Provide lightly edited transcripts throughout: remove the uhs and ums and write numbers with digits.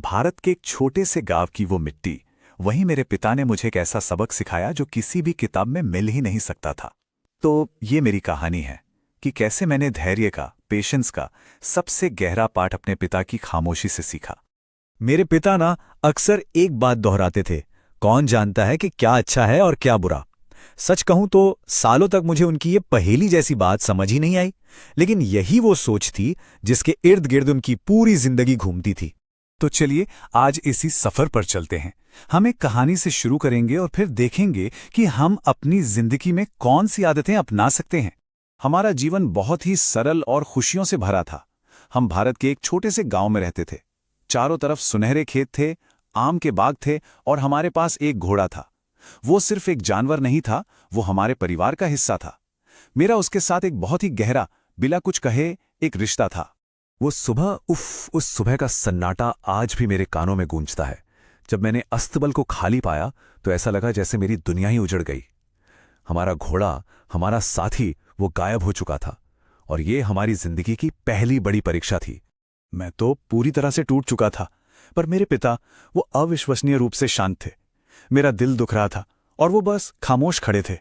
भारत के एक छोटे से गांव की वो मिट्टी, वहीं मेरे पिता ने मुझे एक ऐसा सबक सिखाया जो किसी भी किताब में मिल ही नहीं सकता था। तो ये मेरी कहानी है कि कैसे मैंने धैर्य का, पेशेंस का सबसे गहरा पाठ अपने पिता की खामोशी से सीखा। मेरे पिता ना अक्सर एक बात दोहराते थे, कौन जानता है कि क्या अच्छा है और क्या बुरा। सच कहूं तो सालों तक मुझे उनकी ये पहेली जैसी बात समझ ही नहीं आई, लेकिन यही वो सोच थी जिसके इर्द गिर्द उनकी पूरी जिंदगी घूमती थी। तो चलिए आज इसी सफर पर चलते हैं। हम एक कहानी से शुरू करेंगे और फिर देखेंगे कि हम अपनी जिंदगी में कौन सी आदतें अपना सकते हैं। हमारा जीवन बहुत ही सरल और खुशियों से भरा था। हम भारत के एक छोटे से गांव में रहते थे। चारों तरफ सुनहरे खेत थे, आम के बाग थे और हमारे पास एक घोड़ा था। वो सिर्फ एक जानवर नहीं था, वो हमारे परिवार का हिस्सा था। मेरा उसके साथ एक बहुत ही गहरा, बिना कुछ कहे एक रिश्ता था। वो सुबह, उस सुबह का सन्नाटा आज भी मेरे कानों में गूंजता है। जब मैंने अस्तबल को खाली पाया तो ऐसा लगा जैसे मेरी दुनिया ही उजड़ गई। हमारा घोड़ा, हमारा साथी, वो गायब हो चुका था और ये हमारी जिंदगी की पहली बड़ी परीक्षा थी। मैं तो पूरी तरह से टूट चुका था, पर मेरे पिता वो अविश्वसनीय रूप से शांत थे। मेरा दिल दुख रहा था और वो बस खामोश खड़े थे।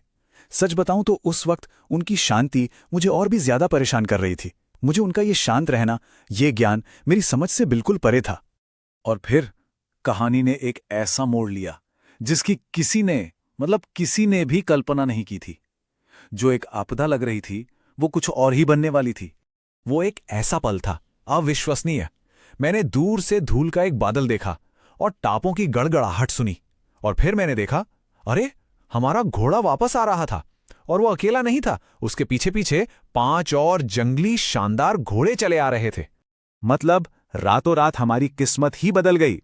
सच बताऊं तो उस वक्त उनकी शांति मुझे और भी ज्यादा परेशान कर रही थी। मुझे उनका ये शांत रहना, ये ज्ञान मेरी समझ से बिल्कुल परे था। और फिर कहानी ने एक ऐसा मोड़ लिया जिसकी किसी ने भी कल्पना नहीं की थी। जो एक आपदा लग रही थी, वो कुछ और ही बनने वाली थी। वो एक ऐसा पल था, अविश्वसनीय। मैंने दूर से धूल का एक बादल देखा और टापों की गड़गड़ाहट सुनी, और फिर मैंने देखा, अरे, हमारा घोड़ा वापस आ रहा था। और वो अकेला नहीं था, उसके पीछे पीछे 5 और जंगली शानदार घोड़े चले आ रहे थे। मतलब रातों रात हमारी किस्मत ही बदल गई।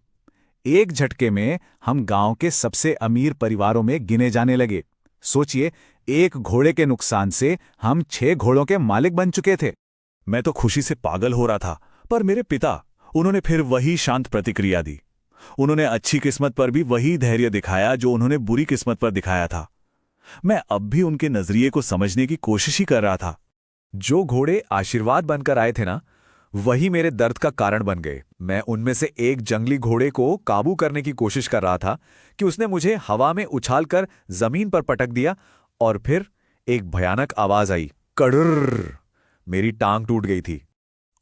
एक झटके में हम गांव के सबसे अमीर परिवारों में गिने जाने लगे। सोचिए, एक घोड़े के नुकसान से हम 6 घोड़ों के मालिक बन चुके थे। मैं तो खुशी से पागल हो रहा था, पर मेरे पिता, उन्होंने फिर वही शांत प्रतिक्रिया दी। उन्होंने अच्छी किस्मत पर भी वही धैर्य दिखाया जो उन्होंने बुरी किस्मत पर दिखाया था। मैं अब भी उनके नजरिए को समझने की कोशिश ही कर रहा था। जो घोड़े आशीर्वाद बनकर आए थे ना, वही मेरे दर्द का कारण बन गए। मैं उनमें से एक जंगली घोड़े को काबू करने की कोशिश कर रहा था कि उसने मुझे हवा में उछालकर जमीन पर पटक दिया, और फिर एक भयानक आवाज आई, कड़ुर्र। मेरी टांग टूट गई थी।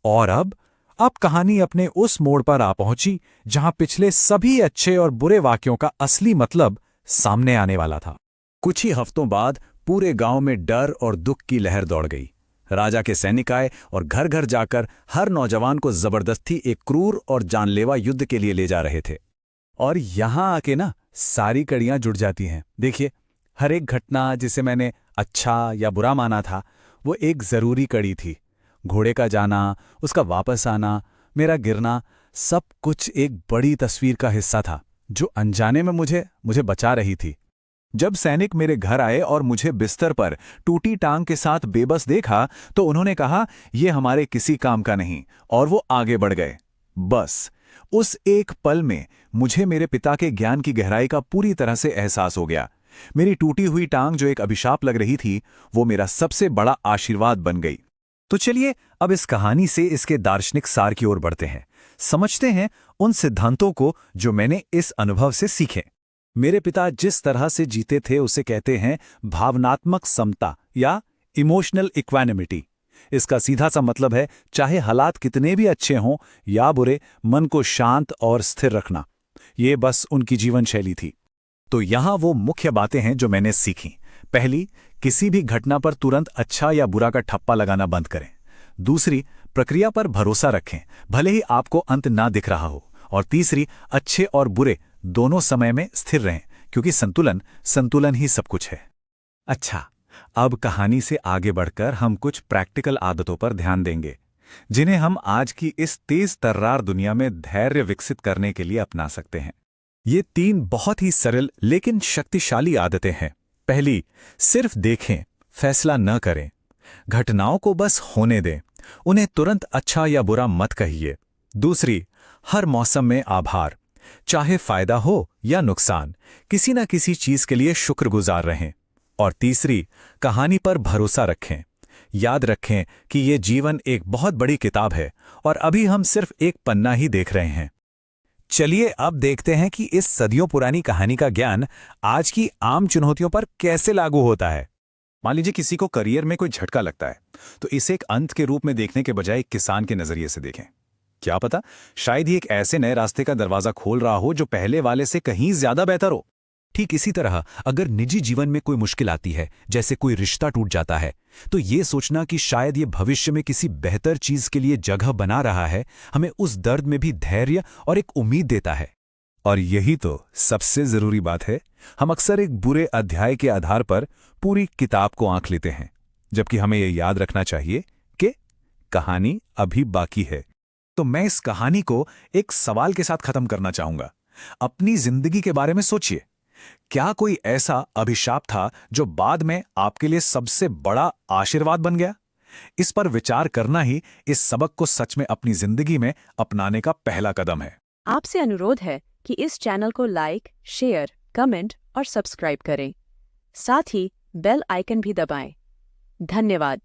और अब कहानी अपने उस मोड़ पर आ पहुंची जहां पिछले सभी अच्छे और बुरे वाक्यों का असली मतलब सामने आने वाला था। कुछ ही हफ्तों बाद पूरे गांव में डर और दुख की लहर दौड़ गई। राजा के सैनिक आए और घर घर जाकर हर नौजवान को जबरदस्ती एक क्रूर और जानलेवा युद्ध के लिए ले जा रहे थे। और यहां आके ना सारी कड़ियां जुड़ जाती हैं। देखिए, हर एक घटना जिसे मैंने अच्छा या बुरा माना था, वो एक जरूरी कड़ी थी। घोड़े का जाना, उसका वापस आना, मेरा गिरना, सब कुछ एक बड़ी तस्वीर का हिस्सा था जो अनजाने में मुझे बचा रही थी। जब सैनिक मेरे घर आए और मुझे बिस्तर पर टूटी टांग के साथ बेबस देखा, तो उन्होंने कहा, यह हमारे किसी काम का नहीं, और वो आगे बढ़ गए। बस उस एक पल में मुझे मेरे पिता के ज्ञान की गहराई का पूरी तरह से एहसास हो गया। मेरी टूटी हुई टांग जो एक अभिशाप लग रही थी, वो मेरा सबसे बड़ा आशीर्वाद बन गई। तो चलिए अब इस कहानी से इसके दार्शनिक सार की ओर बढ़ते हैं। समझते हैं उन सिद्धांतों को जो मैंने इस अनुभव से सीखे। मेरे पिता जिस तरह से जीते थे उसे कहते हैं भावनात्मक समता या इमोशनल इक्वानिमिटी। इसका सीधा सा मतलब है, चाहे हालात कितने भी अच्छे हों या बुरे, मन को शांत और स्थिर रखना। ये बस उनकी जीवन शैली थी। तो यहां वो मुख्य बातें हैं जो मैंने सीखी। पहली, किसी भी घटना पर तुरंत अच्छा या बुरा का ठप्पा लगाना बंद करें। दूसरी, प्रक्रिया पर भरोसा रखें, भले ही आपको अंत ना दिख रहा हो। और तीसरी, अच्छे और बुरे दोनों समय में स्थिर रहें, क्योंकि संतुलन ही सब कुछ है। अच्छा, अब कहानी से आगे बढ़कर हम कुछ प्रैक्टिकल आदतों पर ध्यान देंगे, जिन्हें हम आज की इस तेज तर्रार दुनिया में धैर्य विकसित करने के लिए अपना सकते हैं। ये 3 बहुत ही सरल लेकिन शक्तिशाली आदतें हैं। पहली, सिर्फ देखें, फैसला न करें। घटनाओं को बस होने दें, उन्हें तुरंत अच्छा या बुरा मत कहिए। दूसरी, हर मौसम में आभार, चाहे फायदा हो या नुकसान, किसी न किसी चीज के लिए शुक्रगुजार रहें। और तीसरी, कहानी पर भरोसा रखें। याद रखें कि ये जीवन एक बहुत बड़ी किताब है और अभी हम सिर्फ एक पन्ना ही देख रहे हैं। चलिए अब देखते हैं कि इस सदियों पुरानी कहानी का ज्ञान आज की आम चुनौतियों पर कैसे लागू होता है। मान लीजिए किसी को करियर में कोई झटका लगता है, तो इसे एक अंत के रूप में देखने के बजाय एक किसान के नजरिए से देखें। क्या पता, शायद ही एक ऐसे नए रास्ते का दरवाजा खोल रहा हो जो पहले वाले से कहीं ज्यादा बेहतर हो। ठीक इसी तरह अगर निजी जीवन में कोई मुश्किल आती है, जैसे कोई रिश्ता टूट जाता है, तो ये सोचना कि शायद ये भविष्य में किसी बेहतर चीज के लिए जगह बना रहा है, हमें उस दर्द में भी धैर्य और एक उम्मीद देता है। और यही तो सबसे जरूरी बात है। हम अक्सर एक बुरे अध्याय के आधार पर पूरी किताब को आंक लेते हैं, जबकि हमें यह याद रखना चाहिए कि कहानी अभी बाकी है। तो मैं इस कहानी को एक सवाल के साथ खत्म करना चाहूंगा। अपनी जिंदगी के बारे में सोचिए, क्या कोई ऐसा अभिशाप था जो बाद में आपके लिए सबसे बड़ा आशीर्वाद बन गया? इस पर विचार करना ही इस सबक को सच में अपनी जिंदगी में अपनाने का पहला कदम है। आपसे अनुरोध है कि इस चैनल को लाइक, शेयर, कमेंट और सब्सक्राइब करें। साथ ही बेल आइकन भी दबाएं। धन्यवाद।